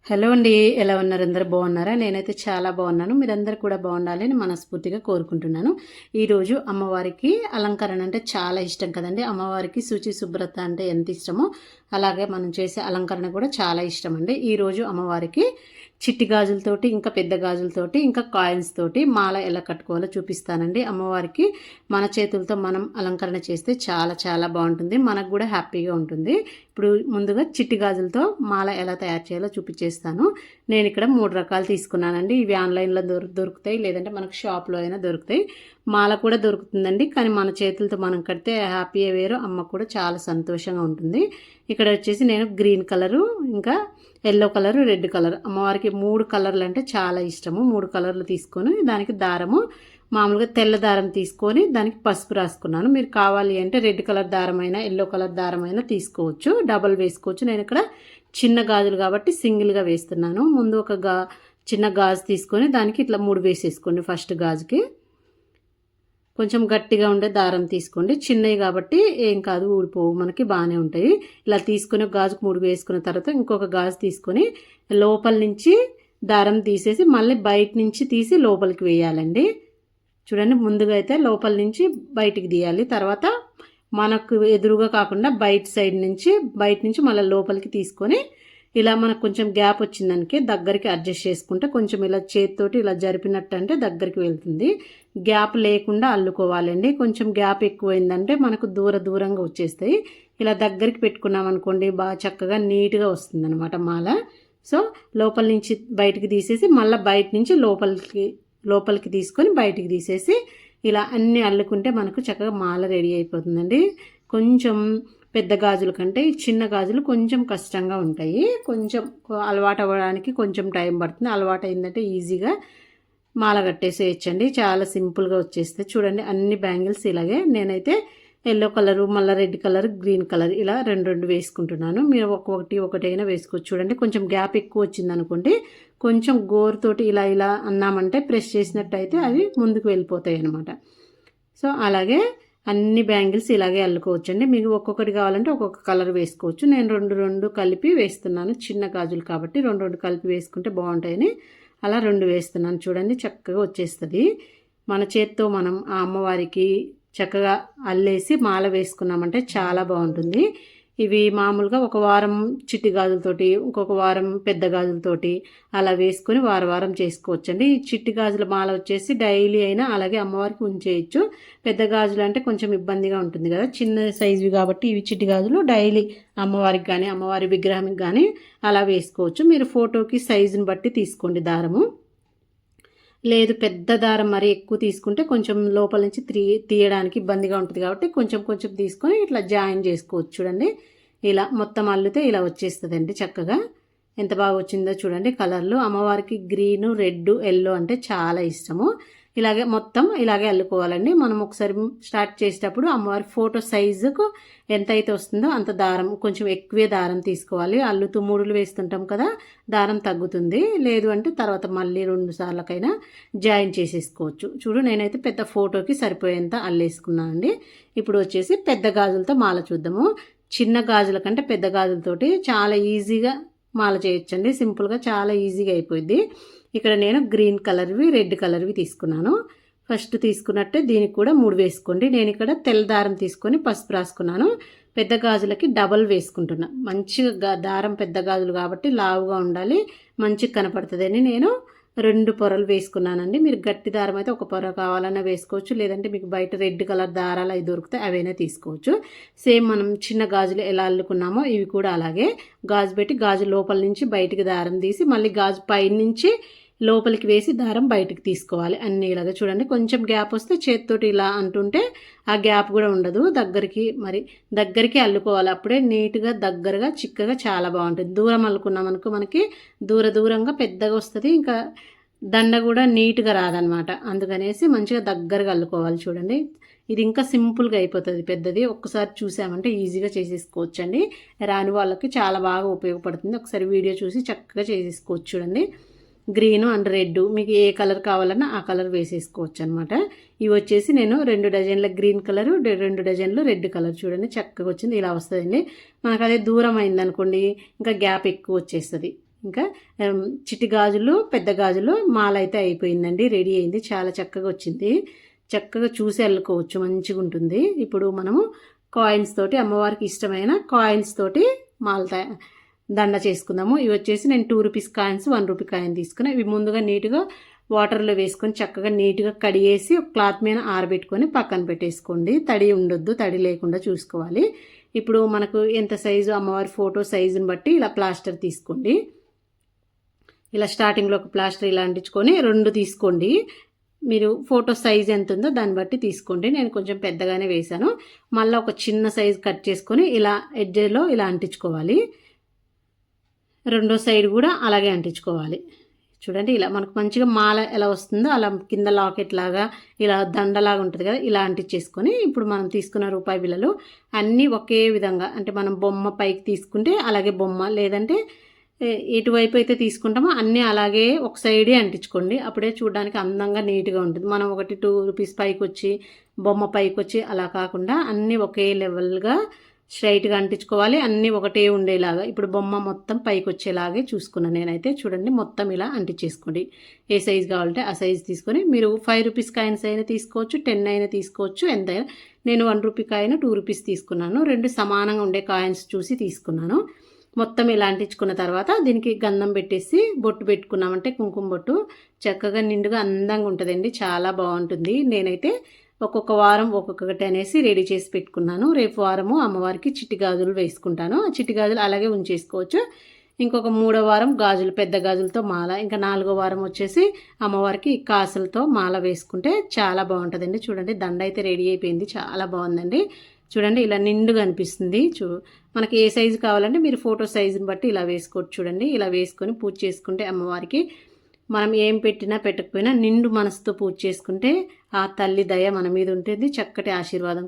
Hello అండి, ఎలా ఉన్నారు? అందరూ బాగున్నారా? నేనైతే చాలా బాగున్నాను. మీరందరూ కూడా బాగుండాలని మనస్ఫూర్తిగా కోరుకుంటున్నాను. ఈరోజు అమ్మవారికి అలంకరణ అంటే చాలా ఇష్టం కదండి. అమ్మవారికి శుచి శుభ్రత అంటే ఎంత ఇష్టమో అలాగే మనం చేసే అలంకరణ కూడా చాలా ఇష్టం అండి. ఈరోజు అమ్మవారికి చిట్టి గాజులతోటి, ఇంకా పెద్ద గాజులతోటి, ఇంకా కాయిన్స్ తోటి మాల ఎలా కట్టుకోవాలో చూపిస్తానండి. అమ్మవారికి మన చేతులతో మనం అలంకరణ చేస్తే చాలా చాలా బాగుంటుంది, మనకు కూడా హ్యాపీగా ఉంటుంది. ఇప్పుడు ముందుగా చిట్టి గాజులతో మాల ఎలా తయారు చేయాలో చూపించేస్తాను. నేను ఇక్కడ 3 రకాలు తీసుకున్నానండి. ఇవి ఆన్లైన్లో దొరుకుతాయి, లేదంటే మనకు షాప్లో అయినా దొరుకుతాయి. మాల కూడా దొరుకుతుందండి, కానీ మన చేతులతో మనం కడితే హ్యాపీ వేరు, అమ్మ కూడా చాలా సంతోషంగా ఉంటుంది. ఇక్కడ వచ్చేసి నేను గ్రీన్ కలరు, ఇంకా ఎల్లో కలరు, రెడ్ కలర్, అమ్మవారికి 3 కలర్లు అంటే చాలా ఇష్టము. 3 కలర్లు తీసుకొని దానికి దారము మామూలుగా తెల్ల దారం తీసుకొని దానికి పసుపు రాసుకున్నాను. మీరు కావాలి అంటే రెడ్ కలర్ దారం అయినా ఎల్లో కలర్ దారం అయినా తీసుకోవచ్చు, డబల్ వేసుకోవచ్చు. నేను ఇక్కడ చిన్న గాజులు కాబట్టి సింగిల్గా వేస్తున్నాను. ముందు ఒక చిన్న గాజు తీసుకొని దానికి ఇట్లా 3 వేసేసుకోండి. ఫస్ట్ గాజుకి కొంచెం గట్టిగా ఉండే దారం తీసుకోండి. చిన్నవి కాబట్టి ఏం కాదు, ఊడిపోవు, మనకి బాగానే ఉంటాయి. ఇలా తీసుకొని గాజుకు 3 వేసుకున్న తర్వాత ఇంకొక గాజు తీసుకొని లోపల నుంచి దారం తీసేసి మళ్ళీ బయట నుంచి తీసి లోపలికి వేయాలండి. చూడండి, ముందుగా అయితే లోపల నుంచి బయటికి తీయాలి, తర్వాత మనకు ఎదురుగా కాకుండా బయట నుంచి మళ్ళీ లోపలికి తీసుకొని ఇలా మనకు కొంచెం గ్యాప్ వచ్చిందానికి దగ్గరికి అడ్జస్ట్ చేసుకుంటే కొంచెం ఇలా చేతితోటి ఇలా జరిపినట్టు అంటే దగ్గరికి వెళ్తుంది. గ్యాప్ లేకుండా అల్లుకోవాలండి. కొంచెం గ్యాప్ ఎక్కువైందంటే మనకు దూరంగా వచ్చేస్తాయి. ఇలా దగ్గరికి పెట్టుకున్నాం అనుకోండి, బాగా చక్కగా నీట్గా వస్తుంది అనమాట మాల. సో లోపల నుంచి బయటికి తీసేసి మళ్ళీ బయట నుంచి లోపలికి తీసుకొని బయటికి తీసేసి ఇలా అన్నీ అల్లుకుంటే మనకు చక్కగా మాల రెడీ అయిపోతుందండి. కొంచెం పెద్ద గాజుల కంటే చిన్న గాజులు కొంచెం కష్టంగా ఉంటాయి. కొంచెం అలవాటు అవ్వడానికి కొంచెం టైం పడుతుంది. అలవాటు అయిందంటే ఈజీగా మాల కట్టేసేయచ్చండి, చాలా సింపుల్గా వచ్చేస్తాయి. చూడండి, అన్ని బ్యాంగిల్స్ ఇలాగే నేనైతే ఎల్లో కలరు, మళ్ళీ రెడ్ కలర్, గ్రీన్ కలర్ ఇలా రెండు వేసుకుంటున్నాను. మీరు ఒకటైనా వేసుకోవచ్చు. చూడండి, కొంచెం గ్యాప్ ఎక్కువ వచ్చింది అనుకోండి, కొంచెం గోరుతోటి ఇలా అన్నామంటే ప్రెస్ చేసినట్టయితే అవి ముందుకు వెళ్ళిపోతాయి అన్నమాట. సో అలాగే అన్ని బ్యాంగిల్స్ ఇలాగే అల్లుకోవచ్చండి. మీకు ఒక్కొక్కటి కావాలంటే ఒక్కొక్క కలర్ వేసుకోవచ్చు. నేను రెండు కలిపి వేస్తున్నాను, చిన్న గాజులు కాబట్టి రెండు కలిపి వేసుకుంటే బాగుంటాయని అలా 2 వేస్తున్నాను. చూడండి, చక్కగా వచ్చేస్తుంది. మన చేత్తో మనం ఆ అమ్మవారికి చక్కగా అల్లేసి మాల వేసుకున్నామంటే చాలా బాగుంటుంది. ఇవి మామూలుగా ఒక వారం చిట్టి గాజులతోటి, ఇంకొక వారం పెద్ద గాజులతోటి అలా వేసుకొని వారం చేసుకోవచ్చండి. ఈ చిట్టి గాజుల మాల వచ్చేసి డైలీ అయినా అలాగే అమ్మవారికి ఉంచేయచ్చు. పెద్ద గాజులు అంటే కొంచెం ఇబ్బందిగా ఉంటుంది కదా, చిన్న సైజువి కాబట్టి ఇవి చిట్టి గాజులు డైలీ అమ్మవారికి కానీ అమ్మవారి విగ్రహానికి కానీ అలా వేసుకోవచ్చు. మీరు ఫోటోకి సైజుని బట్టి తీసుకోండి దారము. లేదు పెద్ద దారం మరి ఎక్కువ తీసుకుంటే కొంచెం లోపల నుంచి తీయడానికి ఇబ్బందిగా ఉంటుంది కాబట్టి కొంచెం తీసుకొని ఇట్లా జాయిన్ చేసుకోవచ్చు. చూడండి, ఇలా మొత్తం అల్లితే ఇలా వచ్చేస్తుందండి చక్కగా. ఎంత బాగా వచ్చిందో చూడండి కలర్లు. అమ్మవారికి గ్రీను, రెడ్, ఎల్లో అంటే చాలా ఇష్టము. ఇలాగే అల్లుకోవాలండి. మనం ఒకసారి స్టార్ట్ చేసేటప్పుడు అమ్మవారి ఫోటో సైజుకు ఎంత అయితే వస్తుందో అంత దారం, కొంచెం ఎక్కువే దారం తీసుకోవాలి. అల్లుతూ 3 వేస్తుంటాం కదా, దారం తగ్గుతుంది. లేదు అంటే తర్వాత మళ్ళీ 2 సార్లకైనా జాయిన్ చేసేసుకోవచ్చు. చూడు, నేనైతే పెద్ద ఫోటోకి సరిపోయేంత అల్లేసుకున్నానండి. ఇప్పుడు వచ్చేసి పెద్ద గాజులతో మాల చూద్దాము. చిన్న గాజుల కంటే పెద్ద గాజులతోటి చాలా ఈజీగా మాల చేయొచ్చండి. సింపుల్గా చాలా ఈజీగా అయిపోయింది. ఇక్కడ నేను గ్రీన్ కలర్వి, రెడ్ కలర్వి తీసుకున్నాను. ఫస్ట్ తీసుకున్నట్టే దీనికి కూడా 3 వేసుకోండి. నేను ఇక్కడ తెల్ల దారం తీసుకొని పసుపు రాసుకున్నాను. పెద్ద గాజులకి డబల్ వేసుకుంటున్నా. మంచిగా దారం పెద్ద గాజులు కాబట్టి లావుగా ఉండాలి, మంచిగా కనపడుతుందని నేను 2 పొరలు వేసుకున్నానండి. మీరు గట్టి దారం అయితే ఒక పొర కావాలన్నా వేసుకోవచ్చు, లేదంటే మీకు బయట రెడ్ కలర్ దారాలు అవి దొరికితే అవైనా తీసుకోవచ్చు. సేమ్ మనం చిన్న గాజులు ఎలా అల్లుకున్నామో ఇవి కూడా అలాగే గాజు పెట్టి గాజు లోపల నుంచి బయటికి దారం తీసి మళ్ళీ గాజు పైన నుంచి లోపలికి వేసి దారం బయటికి తీసుకోవాలి. అన్నీ ఇలాగా చూడండి. కొంచెం గ్యాప్ వస్తే చేతితోటి ఇలా అంటుంటే ఆ గ్యాప్ కూడా ఉండదు. దగ్గరికి అల్లుకోవాలి, అప్పుడే నీట్గా దగ్గరగా చిక్కగా చాలా బాగుంటుంది. దూరం అల్లుకున్నాం అనుకో మనకి దూరంగా పెద్దగా వస్తుంది, ఇంకా దండ కూడా నీట్గా రాదనమాట. అందుకనేసి మంచిగా దగ్గరగా అల్లుకోవాలి. చూడండి, ఇది ఇంకా సింపుల్గా అయిపోతుంది పెద్దది. ఒక్కసారి చూసామంటే ఈజీగా చేసేసుకోవచ్చండి. రాని వాళ్ళకి చాలా బాగా ఉపయోగపడుతుంది. ఒకసారి వీడియో చూసి చక్కగా చేసేసుకోవచ్చు. చూడండి, గ్రీన్ అండ్ రెడ్ మీకు ఏ కలర్ కావాలన్నా ఆ కలర్ వేసేసుకోవచ్చు అనమాట. ఇవి వచ్చేసి నేను 2 డజన్ల గ్రీన్ కలరు, 2 డజన్లు రెడ్ కలర్. చూడండి, చక్కగా వచ్చింది. ఇలా వస్తుందండి. మనకు అదే దూరం అయిందనుకోండి ఇంకా గ్యాప్ ఎక్కువ వచ్చేస్తుంది. ఇంకా చిట్టి గాజులు పెద్ద గాజులు మాల అయితే అయిపోయిందండి, రెడీ అయింది, చాలా చక్కగా వచ్చింది. చక్కగా చూసి వెళ్ళుకోవచ్చు, మంచిగా ఉంటుంది. ఇప్పుడు మనము కాయిన్స్ తోటి అమ్మవారికి ఇష్టమైన కాయిన్స్ తోటి మాల దండ చేసుకుందాము. ఇవి వచ్చేసి నేను 2 రూపీస్ కాయిన్స్ 1 రూపీ కాయిన్ తీసుకుని ఇవి ముందుగా నీట్గా వాటర్లో వేసుకొని చక్కగా నీట్గా కడిగేసి ఒక క్లాత్ మీద ఆరబెట్టుకొని పక్కన పెట్టేసుకోండి. తడి ఉండొద్దు, తడి లేకుండా చూసుకోవాలి. ఇప్పుడు మనకు ఎంత సైజు అమ్మవారి ఫోటో సైజుని బట్టి ఇలా ప్లాస్టర్ తీసుకోండి. ఇలా స్టార్టింగ్లో ఒక ప్లాస్టర్ ఇలా అంటించుకొని 2 తీసుకోండి. మీరు ఫోటో సైజ్ ఎంత ఉందో దాన్ని బట్టి తీసుకోండి. నేను కొంచెం పెద్దగానే వేశాను. మళ్ళీ ఒక చిన్న సైజు కట్ చేసుకొని ఇలా ఎడ్జ్లో ఇలా అంటించుకోవాలి. రెండో సైడ్ కూడా అలాగే అంటించుకోవాలి. చూడండి, ఇలా మనకు మంచిగా మాల ఎలా వస్తుందో అలా కింద లాకెట్ లాగా ఇలా దండలాగా ఉంటుంది కదా, ఇలా అంటించేసుకొని ఇప్పుడు మనం తీసుకున్న రూపాయి బిళ్ళలు అన్నీ ఒకే విధంగా, అంటే మనం బొమ్మ పైకి తీసుకుంటే అలాగే బొమ్మ, లేదంటే ఎటువైపు అయితే తీసుకుంటామో అన్నీ అలాగే ఒక సైడే అంటించుకోండి. అప్పుడే చూడడానికి అందంగా నీట్గా ఉంటుంది. మనం ఒకటి 2 రూపీస్ పైకి వచ్చి బొమ్మ పైకి వచ్చి అలా కాకుండా అన్నీ ఒకే లెవెల్గా స్ట్రైట్గా అంటించుకోవాలి. అన్నీ ఒకటే ఉండేలాగా ఇప్పుడు బొమ్మ మొత్తం పైకి వచ్చేలాగే చూసుకున్నాను నేనైతే. చూడండి, మొత్తం ఇలా అంటించేసుకోండి. ఏ సైజు కావాలంటే ఆ సైజు తీసుకొని మీరు 5 రూపీస్ కాయిన్స్ అయినా తీసుకోవచ్చు, 10 అయినా తీసుకోవచ్చు, ఎంతైనా. నేను 1 రూపీ కాయిన్ 2 రూపీస్ తీసుకున్నాను. 2 సమానంగా ఉండే కాయిన్స్ చూసి తీసుకున్నాను. మొత్తం ఇలా అంటించుకున్న తర్వాత దీనికి గంధం పెట్టేసి బొట్టు పెట్టుకున్నామంటే కుంకుమ బొట్టు చక్కగా నిండుగా అందంగా ఉంటుందండి, చాలా బాగుంటుంది. నేనైతే ఒక్కొక్క వారం ఒక్కొక్కటి అనేసి రెడీ చేసి పెట్టుకున్నాను. రేపు వారము అమ్మవారికి చిట్టి గాజులు వేసుకుంటాను. ఆ చిట్టి గాజులు అలాగే ఉంచేసుకోవచ్చు. ఇంకొక 3వ వారం గాజులు, పెద్ద గాజులతో మాల, ఇంకా 4వ వారం వచ్చేసి అమ్మవారికి కాసులతో మాల వేసుకుంటే చాలా బాగుంటుందండి. చూడండి, దండ అయితే రెడీ అయిపోయింది, చాలా బాగుందండి. చూడండి, ఇలా నిండుగా అనిపిస్తుంది. మనకి ఏ సైజు కావాలంటే మీరు ఫోటో సైజుని బట్టి ఇలా వేసుకోవచ్చు. చూడండి, ఇలా వేసుకొని పూజ చేసుకుంటే అమ్మవారికి మనం ఏం పెట్టినా పెట్టకపోయినా నిండు మనసుతో పూజ చేసుకుంటే ఆ తల్లి దయ మన మీద ఉంటుంది, చక్కటి ఆశీర్వాదం